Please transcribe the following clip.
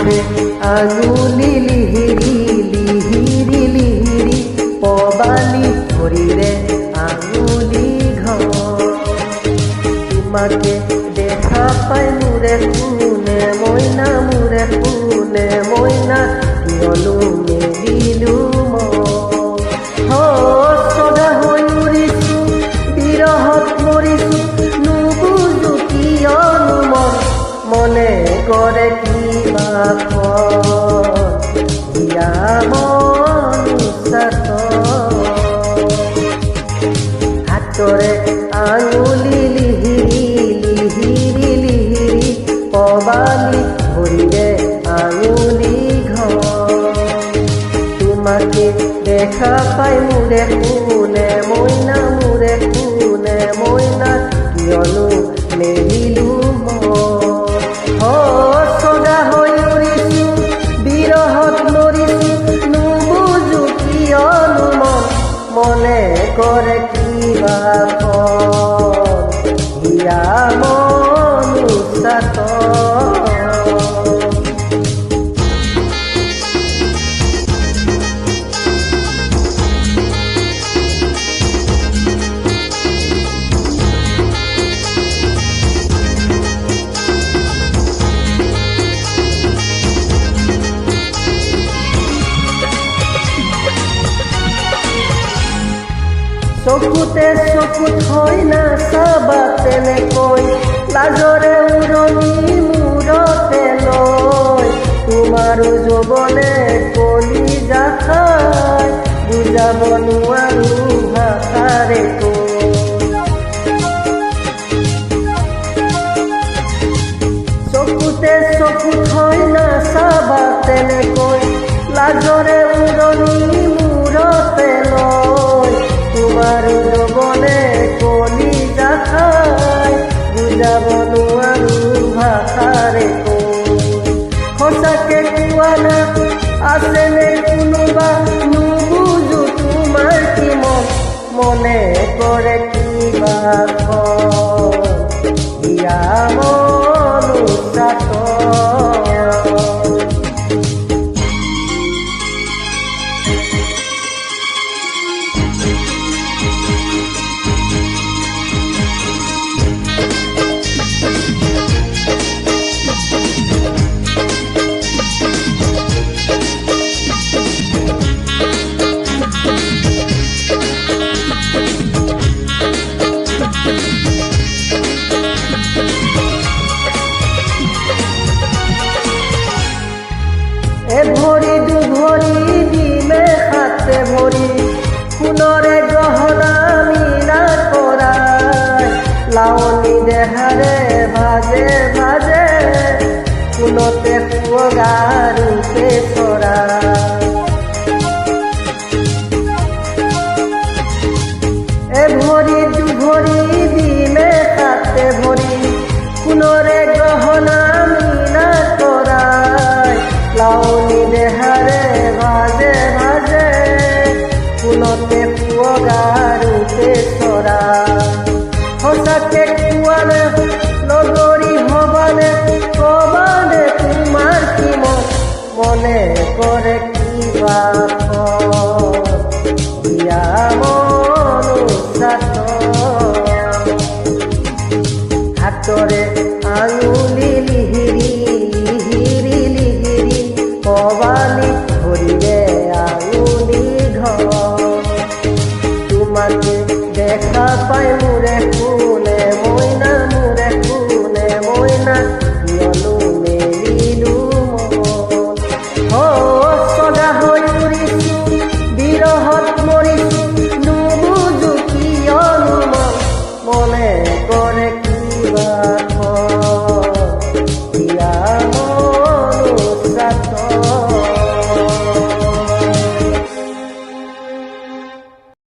উঠে আঙুলি লিহিৰি লিহিৰি লিহিৰি পবালি ভৰিৰে আঙুলি ঘৰ তোমাকে দেখা পাই মোৰে কোনে মইনা মোৰে কোনে মইনা কিয়নো মেলিলো সদা হৈ উৰিছো বিৰহত মৰিছো নুবুজো কিয়নো মনে কৰে কিবা হিয়া মনুষ্যাত হাতৰে আঙুলি লিহিৰি লিহিৰি লিহিৰি পবালি ভৰিৰে আঙুলি ঘৰ তোমাকে দেখা পাই মোৰে কোনে মইনা মোৰে কোনে মইনা কিয়নো মেলিলো সদা হৈ উৰিছো বিৰহত মৰিছো নুবুজো কিয়নো মনে কৰে কিবা হিয়া মনুষ্যাত চকুতে চকুত হৈ নাচাবা তেনেকৈ লাজৰে উৰণি মূৰতে লৈ তোমাৰো যৌৱনে কলিজা খাই বুজাব নোৱাৰো ভাষাৰে চকুতে চকুত হৈ নাচাবা তেনেকৈ লাজৰে উৰণি মূৰতে লৈ তোমাৰ যৌৱনে কলিজা খাই বুজাব নোৱাৰো ভাষাৰে সঁচাকে কোৱা না আছেনে কোনোবা নুবুজো তোমাৰ কি মনে কৰে কিবা হিয়া মনুষ্যাত ভৰি দুভৰি দিমে হাতে ভৰি সোণৰে গহনা মীনা কৰাই লাৱনী দেহাৰে ভাজে ভাজে সোণতে সুৱগা ৰূপে চৰাই ভৰি দুভৰি দিমে হাতে ভৰি সোণৰে গহনা মীনা কৰাই লাৱনী দেহাৰে ভাজে ভাজে ফুলতে সুৱগা ৰূপে চৰাই সঁচাকে কোৱানে লগৰী হবানে কবানে তোমাৰ কি মনে কৰে কিবা হিয়া মনুষ্যাত হাতৰে আঙুলি লিহিৰি লিহিৰি লিহিৰি পবালি ভৰিৰে আঙুলি ঘৰ তোমাকে দেখা পাই মোৰে কোনে মইনা মোৰে কোনে মইনা কিয়নো মেলিলো সদা হৈ উৰিছো বিৰহত মৰিছো নুবুজো কিয়নো মনে কৰে